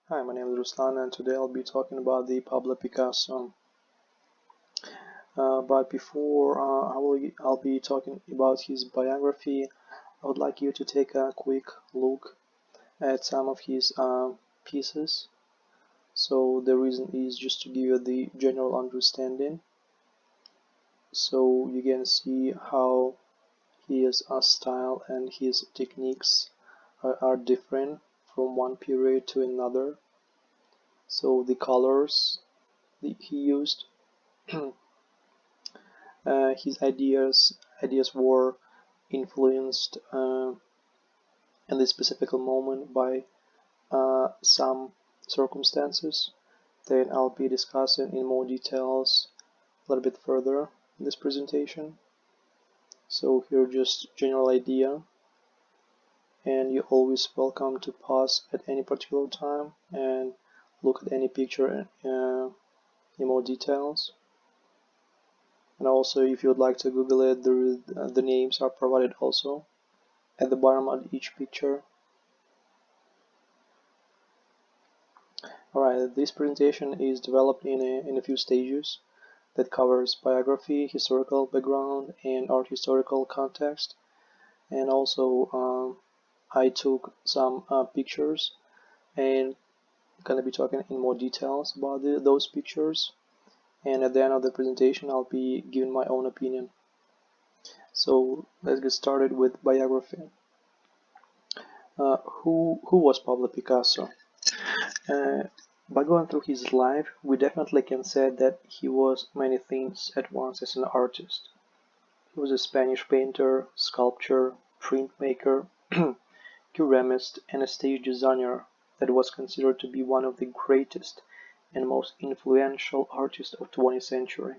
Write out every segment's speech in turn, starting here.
Hi, my name is Ruslan and today I'll be talking about the Pablo Picasso. But before I'll be talking about his biography, I would like you to take a quick look at some of his pieces. So the reason is just to give you the general understanding, so you can see how his style and his techniques are different from one period to another. So the colors that he used. His ideas were influenced in this specific moment by some circumstances. Then I'll be discussing in more details a little bit further in this presentation. So here just general idea, and you're always welcome to pause at any particular time and look at any picture in more details. And also, if you would like to Google it, the names are provided also at the bottom of each picture. Alright, this presentation is developed in a few stages that covers biography, historical background, and art historical context. And also, I took some pictures and gonna be talking in more details about those pictures. And at the end of the presentation, I'll be giving my own opinion. So let's get started with biography. Who was Pablo Picasso? Uh, by going through his life, we definitely can say that he was many things at once as an artist. He was a Spanish painter, sculptor, printmaker, ceramist, and a stage designer that was considered to be one of the greatest and most influential artists of the 20th century.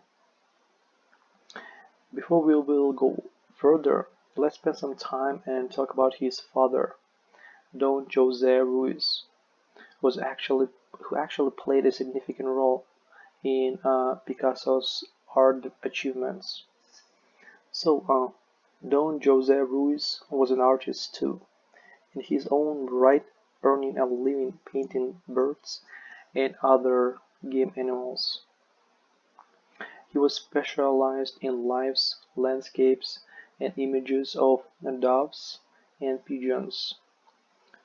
Before we will go further, let's spend some time and talk about his father, Don José Ruiz, who actually played a significant role in Picasso's art achievements. So, Don José Ruiz was an artist too, in his own right, earning a living painting birds and other game animals. He was specialized in lives, landscapes, and images of doves and pigeons.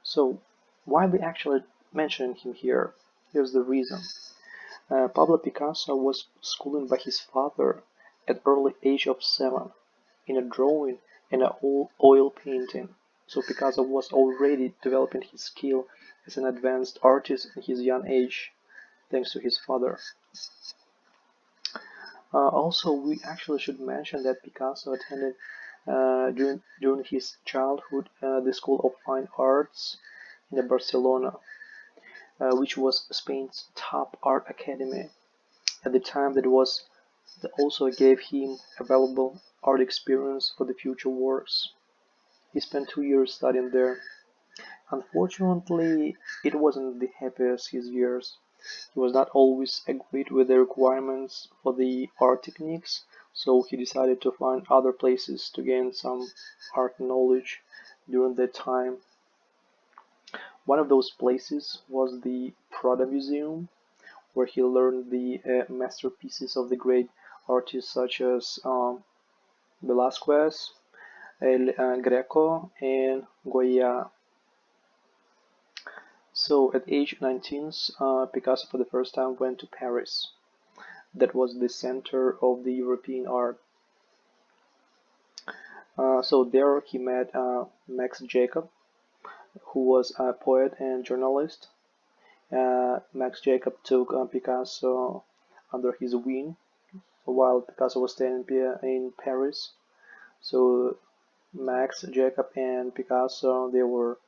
So, why we actually mentioning him here? Here's the reason. Pablo Picasso was schooled by his father at early age of 7 in a drawing and oil painting. So Picasso was already developing his skill as an advanced artist in his young age, thanks to his father. Also, we actually should mention that Picasso attended during his childhood the School of Fine Arts in Barcelona, which was Spain's top art academy. At the time, that also gave him a valuable art experience for the future works. He spent 2 years studying there. Unfortunately, it wasn't the happiest his years. He was not always agreed with the requirements for the art techniques, so he decided to find other places to gain some art knowledge during that time. One of those places was the Prada Museum, where he learned the masterpieces of the great artists such as Velázquez, El Greco, and Goya. So at age 19, Picasso for the first time went to Paris. That was the center of the European art. So there he met Max Jacob, who was a poet and journalist. Max Jacob took Picasso under his wing while Picasso was staying in Paris. So Max Jacob and Picasso, they were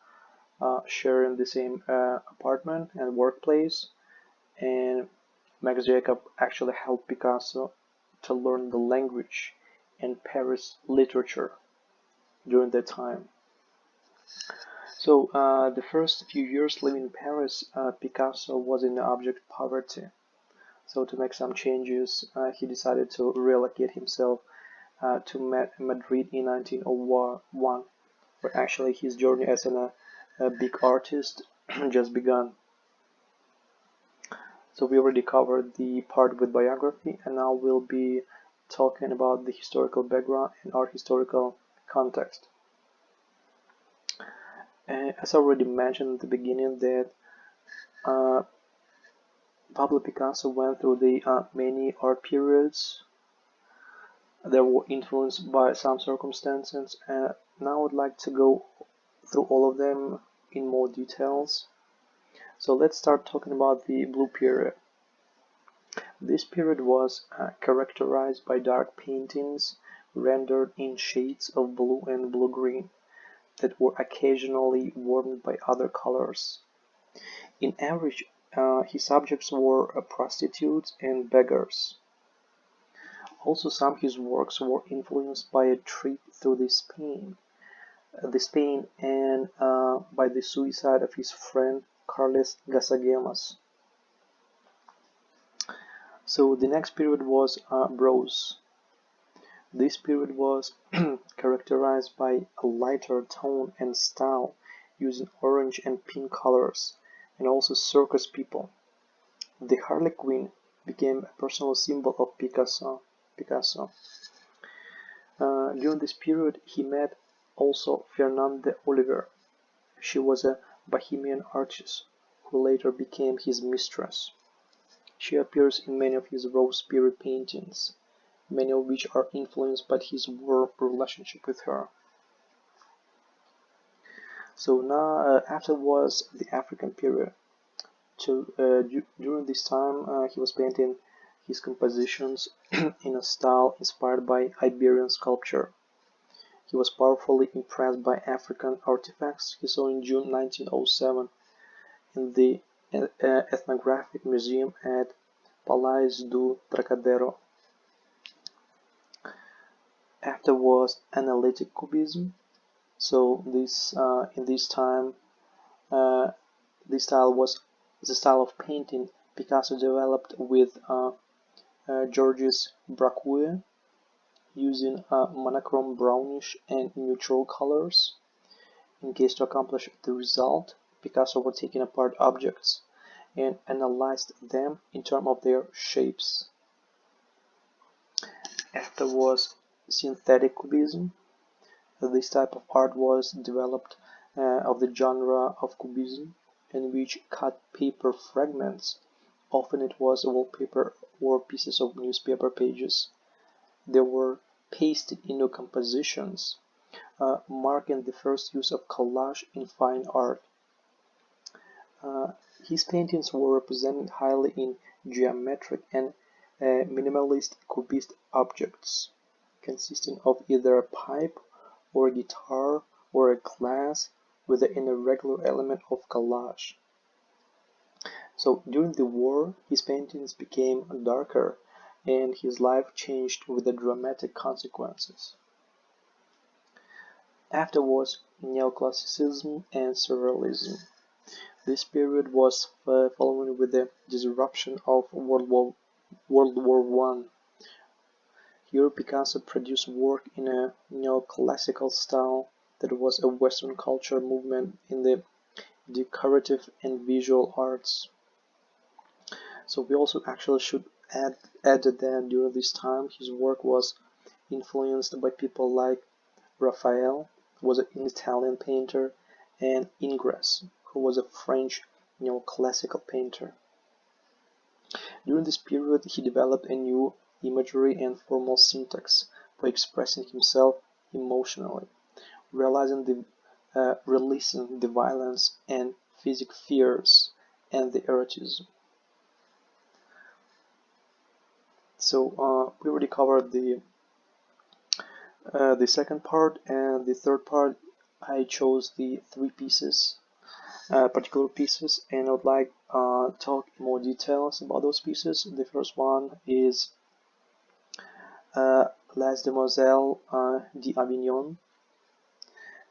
sharing the same apartment and workplace, and Max Jacob actually helped Picasso to learn the language and Paris literature during that time. So the first few years living in Paris, Picasso was in abject poverty. So to make some changes, he decided to relocate himself to Madrid in 1901, where actually his journey as a big artist just began. So we already covered the part with biography, and now we'll be talking about the historical background and our historical context. As I already mentioned at the beginning, that uh, Pablo Picasso went through the many art periods that were influenced by some circumstances, and now I would like to go through all of them in more details. So let's start talking about the Blue Period. This period was characterized by dark paintings rendered in shades of blue and blue-green that were occasionally warmed by other colors. In average, his subjects were prostitutes and beggars. Also, some of his works were influenced by a trip through Spain and by the suicide of his friend Carles Gasagemas. So the next period was Bronze. This period was characterized by a lighter tone and style, using orange and pink colors, and also circus people. The Harlequin became a personal symbol of Picasso. During this period, he met also Fernande Oliver. She was a Bohemian artist who later became his mistress. She appears in many of his Rose period paintings, many of which are influenced by his warm relationship with her. So now, after was the African period. During this time, he was painting his compositions in a style inspired by Iberian sculpture. He was powerfully impressed by African artifacts he saw in June 1907 in the Ethnographic Museum at Palais do Trocadero. After was Analytic Cubism. So in this time, this style was the style of painting Picasso developed with Georges Braque, using monochrome brownish and neutral colors. In case to accomplish the result, Picasso was taking apart objects and analyzed them in terms of their shapes. After was Synthetic Cubism. This type of art was developed of the genre of Cubism, in which cut paper fragments, often it was wallpaper or pieces of newspaper pages, they were pasted into compositions, marking the first use of collage in fine art. His paintings were represented highly in geometric and minimalist cubist objects, consisting of either a pipe or a guitar or a glass with an irregular element of collage. So during the war, his paintings became darker and his life changed with the dramatic consequences. Afterwards, Neoclassicism and Surrealism. This period was following with the disruption of World War I. Here Picasso produced work in a neoclassical style that was a Western culture movement in the decorative and visual arts. So we also actually should add that during this time his work was influenced by people like Raphael, who was an Italian painter, and Ingres, who was a French neoclassical painter. During this period he developed a new imagery and formal syntax for expressing himself emotionally, releasing the violence and physical fears and the erotism. So we already covered the second part, and the third part I chose the three pieces, particular pieces, and I would like talk more details about those pieces. The first one is Les Demoiselles d'Avignon.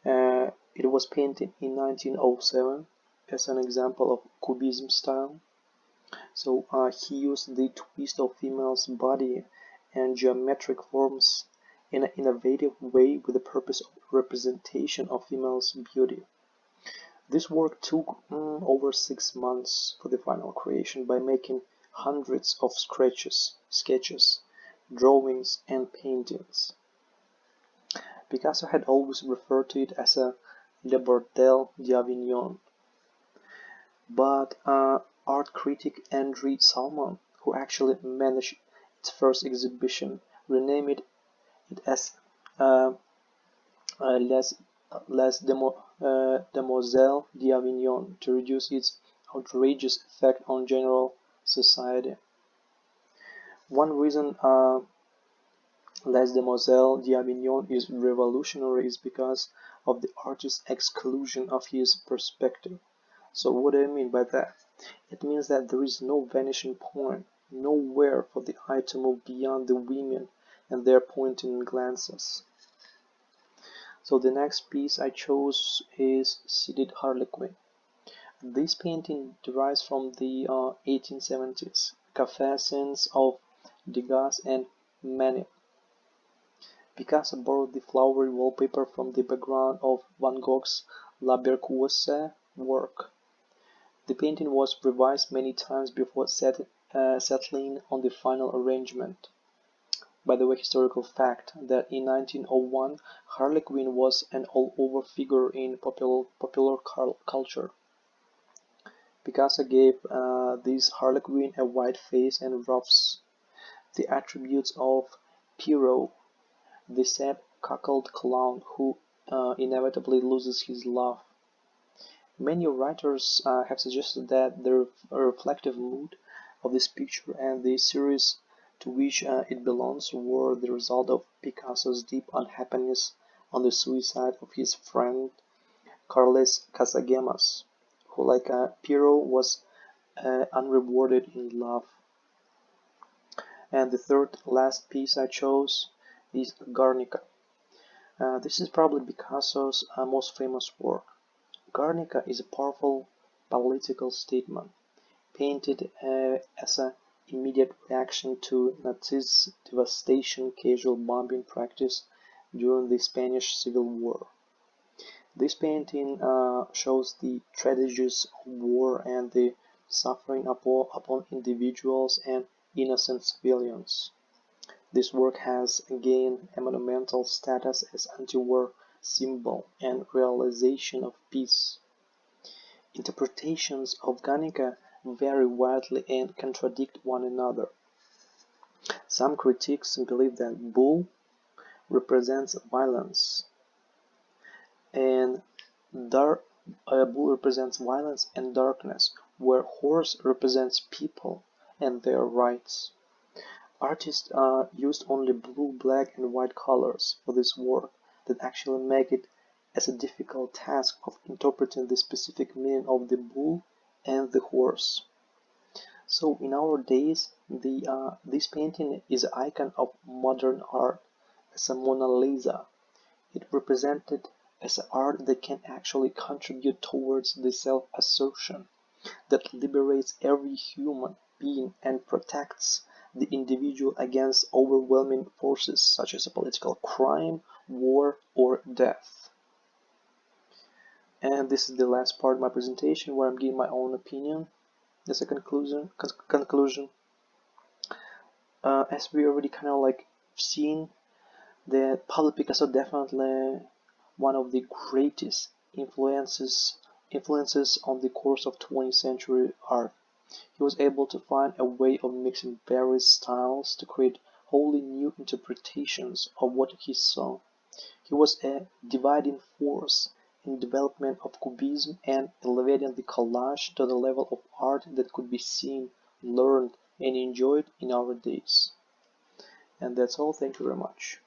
It was painted in 1907 as an example of Cubism style. So he used the twist of female's body and geometric forms in an innovative way with the purpose of representation of female's beauty. This work took over 6 months for the final creation by making hundreds of sketches, drawings, and paintings. Picasso had always referred to it as a Le Bordel d'Avignon, but art critic André Salmon, who actually managed its first exhibition, renamed it as uh, Les, Demoiselles d'Avignon to reduce its outrageous effect on general society. One reason Les Demoiselles d'Avignon is revolutionary is because of the artist's exclusion of his perspective. So what do I mean by that? It means that there is no vanishing point, nowhere for the eye to move beyond the women and their pointing glances. So the next piece I chose is Seated Harlequin. This painting derives from the 1870s cafe scenes of Degas and Manet. Picasso borrowed the flowery wallpaper from the background of Van Gogh's La Berceuse work. The painting was revised many times before settling on the final arrangement. By the way, historical fact that in 1901 Harlequin was an all-over figure in popular culture. Picasso gave this Harlequin a white face and ruffs, the attributes of Pierrot, the sad cuckold clown who inevitably loses his love. Many writers have suggested that the reflective mood of this picture and the series to which it belongs were the result of Picasso's deep unhappiness on the suicide of his friend Carles Casagemas, who, like Pierrot, was unrewarded in love. And the third last piece I chose is Guernica. This is probably Picasso's most famous work. Guernica is a powerful political statement, painted as an immediate reaction to Nazis' devastation casual bombing practice during the Spanish Civil War. This painting shows the tragedies of war and the suffering upon individuals and innocent civilians. This work has gained a monumental status as anti-war symbol and realization of peace. Interpretations of Guernica vary widely and contradict one another. Some critics believe that bull represents violence and bull represents violence and darkness, where horse represents people and their rights. Artists used only blue, black, and white colors for this work that actually make it as a difficult task of interpreting the specific meaning of the bull and the horse. So in our days, this painting is an icon of modern art as a Mona Lisa. It represented as art that can actually contribute towards the self-assertion that liberates every human being and protects the individual against overwhelming forces such as a political crime, war, or death. And this is the last part of my presentation where I'm giving my own opinion as a conclusion. As we already kind of like seen, that Pablo Picasso definitely one of the greatest influences on the course of 20th century art. He was able to find a way of mixing various styles to create wholly new interpretations of what he saw. He was a dividing force in the development of Cubism and elevating the collage to the level of art that could be seen, learned, and enjoyed in our days. And that's all. Thank you very much.